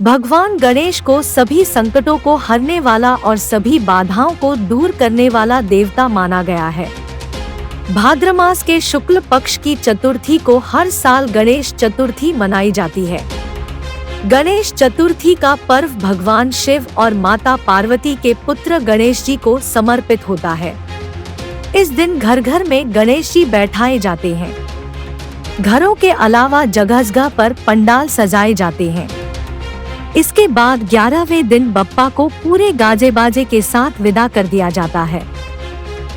भगवान गणेश को सभी संकटों को हरने वाला और सभी बाधाओं को दूर करने वाला देवता माना गया है। भाद्र मास के शुक्ल पक्ष की चतुर्थी को हर साल गणेश चतुर्थी मनाई जाती है। गणेश चतुर्थी का पर्व भगवान शिव और माता पार्वती के पुत्र गणेश जी को समर्पित होता है। इस दिन घर घर में गणेश जी बैठाए जाते हैं। घरों के अलावा जगह-जगह पर पंडाल सजाए जाते हैं। इसके बाद 11वें दिन बप्पा को पूरे गाजे बाजे के साथ विदा कर दिया जाता है।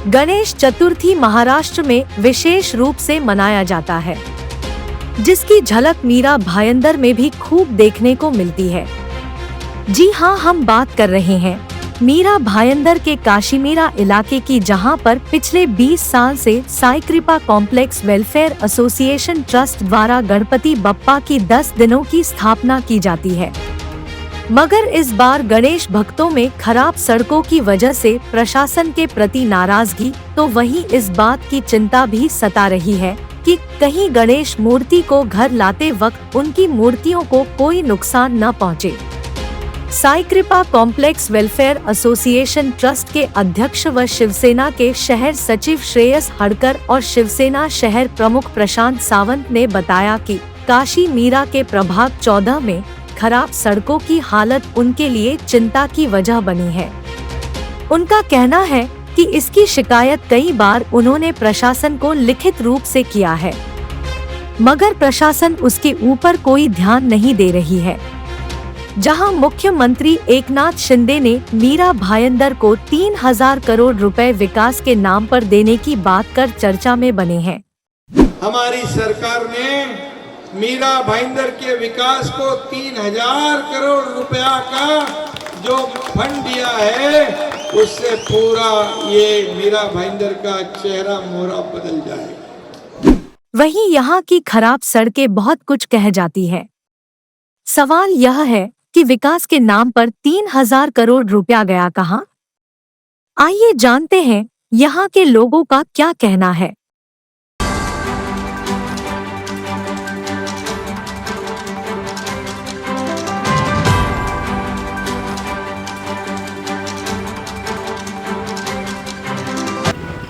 गणेश चतुर्थी महाराष्ट्र में विशेष रूप से मनाया जाता है, जिसकी झलक मीरा भायंदर में भी खूब देखने को मिलती है। जी हाँ, हम बात कर रहे हैं मीरा भायंदर के काशीमीरा इलाके की, जहां पर पिछले 20 साल से साई कृपा कॉम्प्लेक्स वेलफेयर एसोसिएशन ट्रस्ट द्वारा गणपति बप्पा की 10 दिनों की स्थापना की जाती है। मगर इस बार गणेश भक्तों में खराब सड़कों की वजह से प्रशासन के प्रति नाराजगी, तो वहीं इस बात की चिंता भी सता रही है कि कहीं गणेश मूर्ति को घर लाते वक्त उनकी मूर्तियों को कोई नुकसान न पहुंचे। साई कृपा कॉम्प्लेक्स वेलफेयर एसोसिएशन ट्रस्ट के अध्यक्ष व शिवसेना के शहर सचिव श्रेयस हड़कर और शिवसेना शहर प्रमुख प्रशांत सावंत ने बताया कि काशी मीरा के प्रभाग 14 में खराब सड़कों की हालत उनके लिए चिंता की वजह बनी है। उनका कहना है कि इसकी शिकायत कई बार उन्होंने प्रशासन को लिखित रूप से किया है, मगर प्रशासन उसके ऊपर कोई ध्यान नहीं दे रही है। जहां मुख्यमंत्री एकनाथ शिंदे ने मीरा भायंदर को 3000 करोड़ रुपए विकास के नाम पर देने की बात कर चर्चा में बने हैं। हमारी सरकार ने मीरा भाईंदर के विकास को 3000 करोड़ रुपया का जो फंड दिया है, उससे पूरा ये मीरा भाईंदर का चेहरा मोहरा बदल जाएगा। वहीं यहाँ की खराब सड़कें बहुत कुछ कह जाती है। सवाल यह है कि विकास के नाम पर 3000 करोड़ रुपया गया कहाँ? आइए जानते हैं यहाँ के लोगों का क्या कहना है।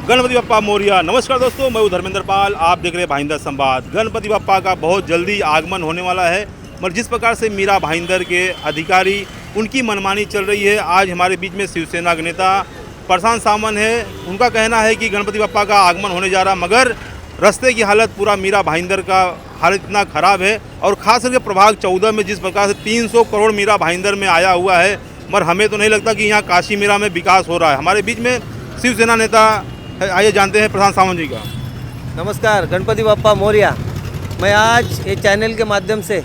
गणपति बप्पा मोरिया। नमस्कार दोस्तों, मैं हूं धर्मेंद्र पाल, आप देख रहे हैं भाईंदर संवाद। गणपति बप्पा का बहुत जल्दी आगमन होने वाला है, मगर जिस प्रकार से मीरा भाईंदर के अधिकारी उनकी मनमानी चल रही है, आज हमारे बीच में शिवसेना के नेता प्रशांत सावंत है। उनका कहना है कि गणपति बप्पा का आगमन होने जा रहा, मगर रास्ते की हालत पूरा मीरा भाईंदर का हालत इतना ख़राब है, और ख़ास करके प्रभाग 14 में जिस प्रकार से 300 करोड़ मीरा भाईंदर में आया हुआ है, मगर हमें तो नहीं लगता कि यहाँ काशी मीरा में विकास हो रहा है। हमारे बीच में शिवसेना नेता, आइए जानते हैं प्रशांत सावंत जी का। नमस्कार, गणपति बप्पा मोरिया। मैं आज ये चैनल के माध्यम से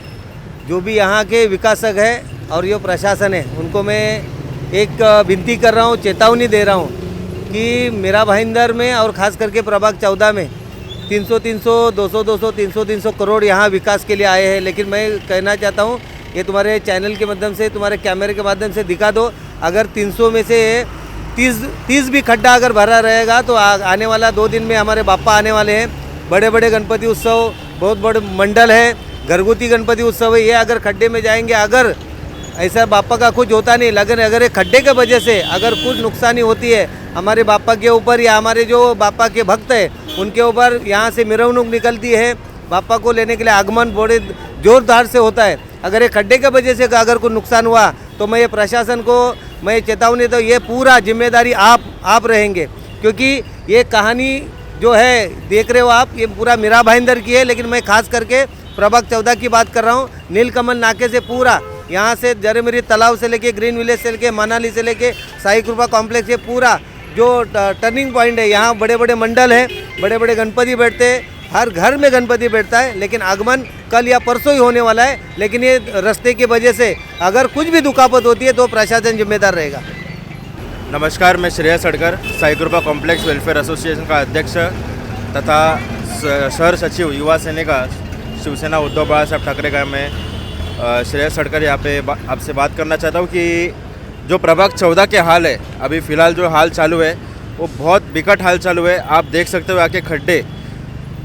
जो भी यहाँ के विकासक है और ये प्रशासन है, उनको मैं एक विनती कर रहा हूँ, चेतावनी दे रहा हूँ कि मीरा भाईंदर में और ख़ास करके प्रभाग 14 में 300, 200, 300 करोड़ यहाँ विकास के लिए आए हैं। लेकिन मैं कहना चाहता हूँ, ये तुम्हारे चैनल के माध्यम से, तुम्हारे कैमरे के माध्यम से दिखा दो, अगर 300 में से 30 भी खड्डा अगर भरा रहेगा तो आने वाला 2 दिन में हमारे बाप्पा आने वाले हैं। बड़े बड़े गणपति उत्सव, बहुत बड़े मंडल है, घरगुती गणपति उत्सव है, ये अगर खड्डे में जाएंगे, अगर ऐसा बाप्पा का कुछ होता नहीं, लेकिन अगर ये खड्डे के वजह से अगर कुछ नुकसानी होती है हमारे बाप्पा के ऊपर या हमारे जो बाप्पा के भक्त हैं उनके ऊपर, यहाँ से मिरवणूक निकलती है, बाप्पा को लेने के लिए आगमन बड़े जोरदार से होता है। अगर ये खड्डे के वजह से अगर कुछ नुकसान हुआ तो मैं ये प्रशासन को मैं चेतावनी, तो ये पूरा जिम्मेदारी आप रहेंगे, क्योंकि ये कहानी जो है देख रहे हो आप, ये पूरा मीरा भाईंदर की है। लेकिन मैं खास करके प्रभाग 14 की बात कर रहा हूँ। नीलकमल नाके से पूरा यहाँ से जरेमेरी तालाब से लेके ग्रीन विलेज से लेके मनाली से लेके साई कृपा कॉम्प्लेक्स, ये पूरा जो टर्निंग पॉइंट है, यहाँ बड़े बड़े मंडल हैं, बड़े बड़े गणपति बैठते हैं, हर घर में गणपति बैठता है। लेकिन आगमन कल या परसों ही होने वाला है, लेकिन ये रास्ते की वजह से अगर कुछ भी दुखापत होती है तो प्रशासन जिम्मेदार रहेगा। नमस्कार, मैं श्रेयस हड़कर, साई कृपा कॉम्प्लेक्स वेलफेयर एसोसिएशन का अध्यक्ष तथा शहर सचिव युवा सेना शिवसेना उद्धव बाळासाहेब ठाकरे का मैं श्रेयस हड़कर यहाँ पे आपसे बात करना चाहता हूँ कि जो प्रभाग 14 के हाल है, अभी फ़िलहाल जो हाल चालू है वो बहुत बिकट हाल चालू है। आप देख सकते हो आके खड्डे,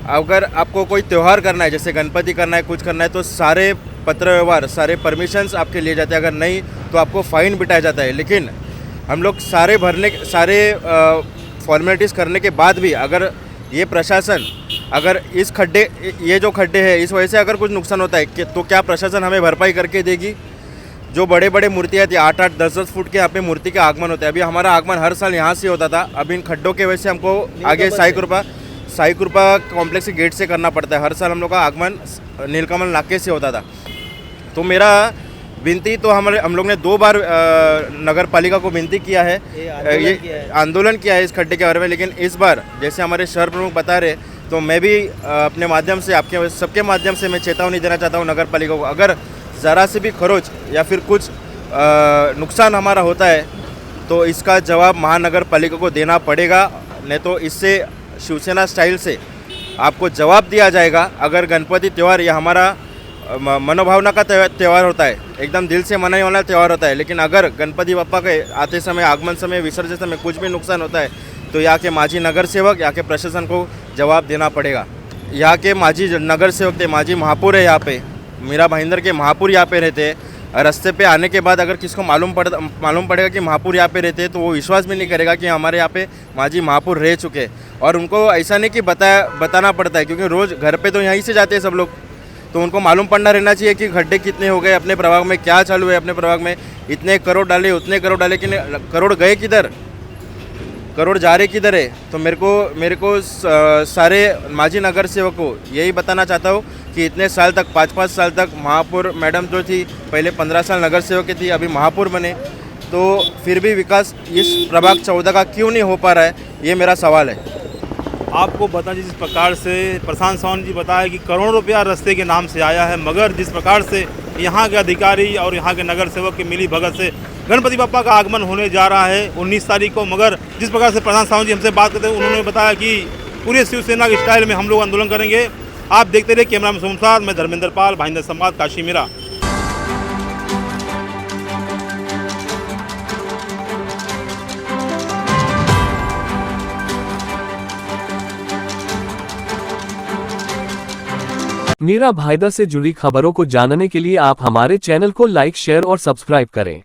अगर आपको कोई त्यौहार करना है, जैसे गणपति करना है, कुछ करना है, तो सारे पत्र व्यवहार सारे परमिशंस आपके लिए जाते हैं, अगर नहीं तो आपको फ़ाइन बिठाया जाता है। लेकिन हम लोग सारे फॉर्मेलिटीज़ करने के बाद भी अगर ये प्रशासन अगर इस खड्डे ये जो खड्डे हैं इस वजह से अगर कुछ नुकसान होता है तो क्या प्रशासन हमें भरपाई करके देगी? जो बड़े बड़े मूर्तियाँ थी 8-8, 10-10 फुट के यहाँ पे मूर्ति का आगमन होता है। अभी हमारा आगमन हर साल यहाँ से होता था, अब इन खड्डों के वजह से हमको आगे साई कृपा कॉम्प्लेक्स के गेट से करना पड़ता है। हर साल हम लोग का आगमन नीलकमल नाके से होता था। तो मेरा विनती तो हम लोग ने 2 बार नगर पालिका को विनती किया है, ये आंदोलन किया है इस खड्डे के बारे में। लेकिन इस बार जैसे हमारे शहर प्रमुख बता रहे, तो मैं भी अपने माध्यम से आपके सबके माध्यम से मैं चेतावनी देना चाहता हूँ नगर पालिका को, अगर ज़रा से भी खरोच या फिर कुछ नुकसान हमारा होता है तो इसका जवाब महानगर पालिका को देना पड़ेगा, नहीं तो इससे शिवसेना स्टाइल से आपको जवाब दिया जाएगा। अगर गणपति त्यौहार ये हमारा मनोभावना का त्यौहार होता है, एकदम दिल से मनाने वाला त्यौहार होता है, लेकिन अगर गणपति बप्पा के आते समय, आगमन समय, विसर्जन समय कुछ भी नुकसान होता है तो यहाँ के माजी नगर सेवक, यहाँ के प्रशासन को जवाब देना पड़ेगा। यहाँ के माजी नगर सेवक थे, माजी महापौर है यहाँ पे, मीरा भाईंदर के महापौर यहाँ पे रहते हैं। रास्ते पे आने के बाद अगर किसको मालूम पड़ेगा कि महापौर यहाँ पे रहते हैं तो वो विश्वास भी नहीं करेगा कि हमारे यहाँ पे माजी महापौर रह चुके। और उनको ऐसा नहीं कि बताना पड़ता है, क्योंकि रोज़ घर पे तो यहीं से जाते हैं सब लोग, तो उनको मालूम पड़ना रहना चाहिए कि खड्डे कितने हो गए, अपने प्रभाग में क्या चालू है, अपने प्रभाग में इतने करोड़ डाले, उतने करोड़ डाले, कि करोड़ गए किधर, करोड़ जा रहे किधर है। तो मेरे को सारे माजी नगर सेवक को यही बताना चाहता हूँ कि इतने साल तक 5-5 साल तक महापौर मैडम जो थी, पहले 15 साल नगर सेवक की थी, अभी महापौर बने, तो फिर भी विकास इस प्रभाग 14 का क्यों नहीं हो पा रहा है, ये मेरा सवाल है। आपको बता जिस प्रकार से प्रशांत सावंत जी बताया कि करोड़ों रुपया रास्ते के नाम से आया है, मगर जिस प्रकार से यहाँ के अधिकारी और यहाँ के नगर सेवक की मिली भगत से गणपति बप्पा का आगमन होने जा रहा है 19 तारीख को, मगर जिस प्रकार से प्रशांत सावंत जी हमसे बात करते हैं, उन्होंने बताया कि पूरे शिवसेना के स्टाइल में हम लोग आंदोलन करेंगे। आप देखते रहिए, कैमरा में सोम साथ, मैं धर्मेंद्र पाल, भाईंदर संवाद, काशी मीरा। मीरा भाईंदर से जुड़ी खबरों को जानने के लिए आप हमारे चैनल को लाइक, शेयर और सब्सक्राइब करें।